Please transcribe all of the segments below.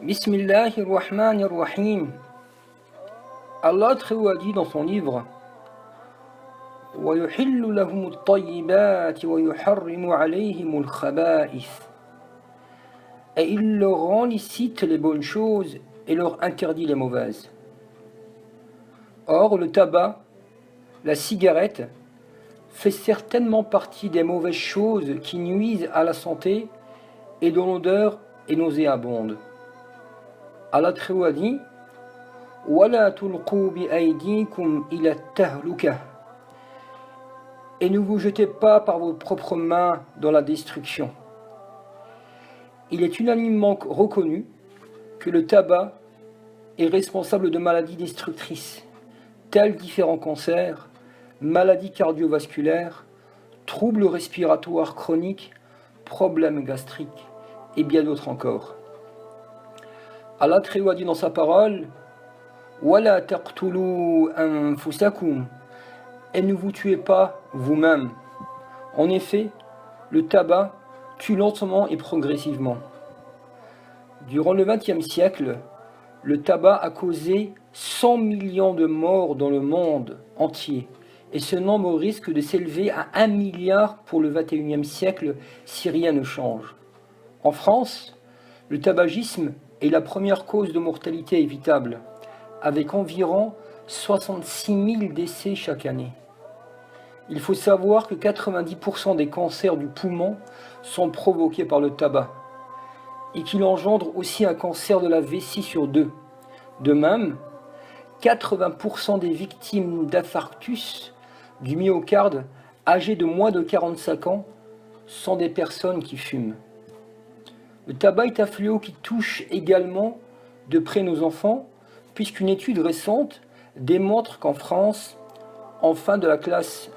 Bismillahirrahmanirrahim. Allah très haut a dit dans son livre وَيُحِلُّ لَهُمُ الطَّيِّبَاتِ وَيُحَرِّمُ عَلَيْهِمُ الْخَبَائِثِ. Et il leur rend licite les bonnes choses et leur interdit les mauvaises. Or, le tabac, la cigarette, fait certainement partie des mauvaises choses qui nuisent à la santé et dont l'odeur est nauséabonde. Allah très haut a dit وَلَا تُلْقُوا بِأَيْدِيكُمْ إِلَى التَّهْلُكَةِ. Et ne vous jetez pas par vos propres mains dans la destruction. Il est unanimement reconnu que le tabac est responsable de maladies destructrices, telles différents cancers, maladies cardiovasculaires, troubles respiratoires chroniques, problèmes gastriques et bien d'autres encore. Allah très haut a dit dans sa parole وَلَا تَقْتُلُوا أَنفُسَكُمْ. Et ne vous tuez pas vous-même. En effet, le tabac tue lentement et progressivement. Durant le XXe siècle, le tabac a causé 100 millions de morts dans le monde entier. Et ce nombre risque de s'élever à 1 milliard pour le XXIe siècle si rien ne change. En France, le tabagisme est la première cause de mortalité évitable, avec environ 66 000 décès chaque année. Il faut savoir que 90% des cancers du poumon sont provoqués par le tabac et qu'il engendre aussi un cancer de la vessie sur 2. De même, 80% des victimes d'infarctus du myocarde âgées de moins de 45 ans sont des personnes qui fument. Le tabac est un fléau qui touche également de près nos enfants, puisqu'une étude récente démontre qu'en France, en fin de la classe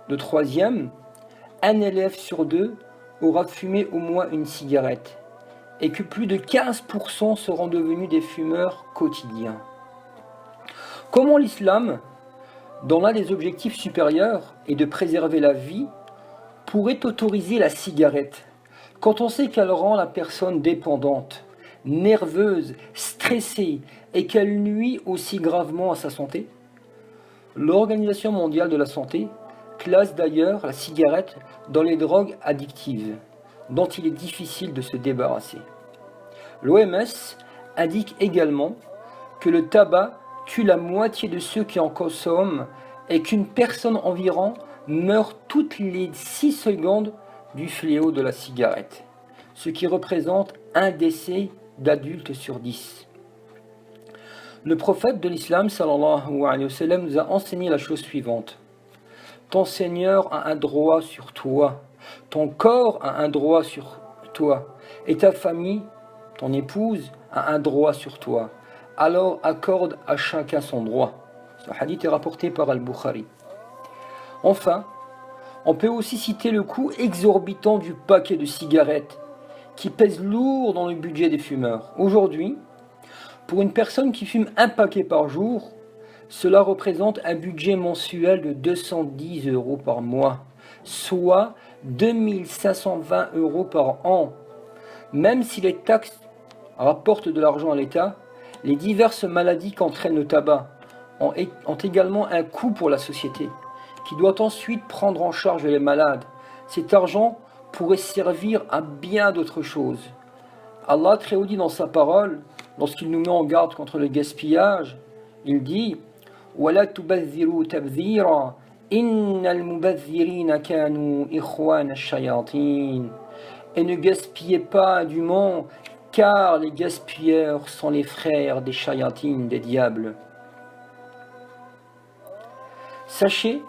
de 3e, un élève sur 2 aura fumé au moins une cigarette et que plus de 15% seront devenus des fumeurs quotidiens. Comment l'islam, dont l'un des objectifs supérieurs est de préserver la vie, pourrait autoriser la cigarette quand on sait qu'elle rend la personne dépendante, nerveuse, stressée et qu'elle nuit aussi gravement à sa santé? L'Organisation mondiale de la santé classe d'ailleurs la cigarette dans les drogues addictives, dont il est difficile de se débarrasser. L'OMS indique également que le tabac tue la moitié de ceux qui en consomment et qu'une personne environ meurt toutes les 6 secondes du fléau de la cigarette, ce qui représente un décès d'adultes sur 10. Le prophète de l'islam, sallallahu alayhi wa sallam, nous a enseigné la chose suivante. Ton Seigneur a un droit sur toi, ton corps a un droit sur toi, et ta famille, ton épouse, a un droit sur toi. Alors accorde à chacun son droit. Ce hadith est rapporté par Al-Bukhari. Enfin, on peut aussi citer le coût exorbitant du paquet de cigarettes, qui pèse lourd dans le budget des fumeurs. Aujourd'hui, pour une personne qui fume un paquet par jour, cela représente un budget mensuel de 210 € par mois, soit 2520 € par an. Même si les taxes rapportent de l'argent à l'État, les diverses maladies qu'entraîne le tabac ont également un coût pour la société, qui doit ensuite prendre en charge les malades. Cet argent pourrait servir à bien d'autres choses. Allah très haut dit dans sa parole, lorsqu'il nous met en garde contre le gaspillage, il dit وَلَا تُبَذِّرُوا تَبْذِيرًا إِنَّ الْمُبَذِّرِينَ كَانُوا إِخْوَانَ الشَّيَاطِينَ. Et ne gaspillez pas indûment, car les gaspilleurs sont les frères des shayatines, des diables. Sachez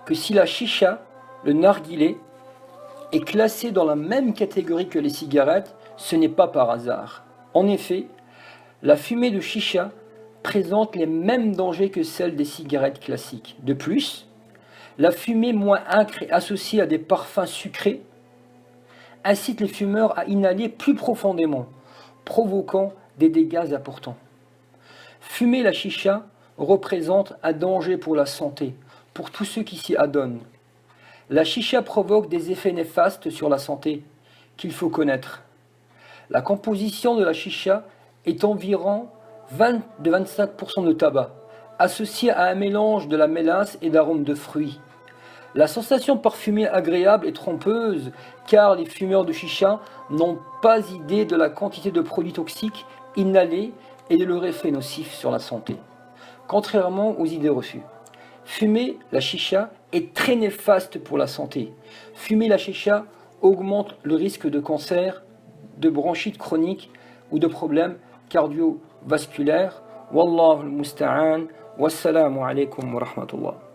que si la chicha, le narguilé, est classé dans la même catégorie que les cigarettes, ce n'est pas par hasard. En effet, la fumée de chicha présente les mêmes dangers que celle des cigarettes classiques. De plus, la fumée moins âcre et associée à des parfums sucrés incite les fumeurs à inhaler plus profondément, provoquant des dégâts importants. Fumer la chicha représente un danger pour la santé, pour tous ceux qui s'y adonnent. La chicha provoque des effets néfastes sur la santé qu'il faut connaître. La composition de la chicha est environ 20-25% de tabac, associé à un mélange de la mélasse et d'arômes de fruits. La sensation parfumée agréable est trompeuse car les fumeurs de chicha n'ont pas idée de la quantité de produits toxiques inhalés et de leur effet nocif sur la santé. Contrairement aux idées reçues, fumer la chicha est très néfaste pour la santé. Fumer la chicha augmente le risque de cancer, de bronchite chronique ou de problèmes cardiovasculaires. Wallahu al-musta'an. Wassalamu alaikum wa rahmatullah.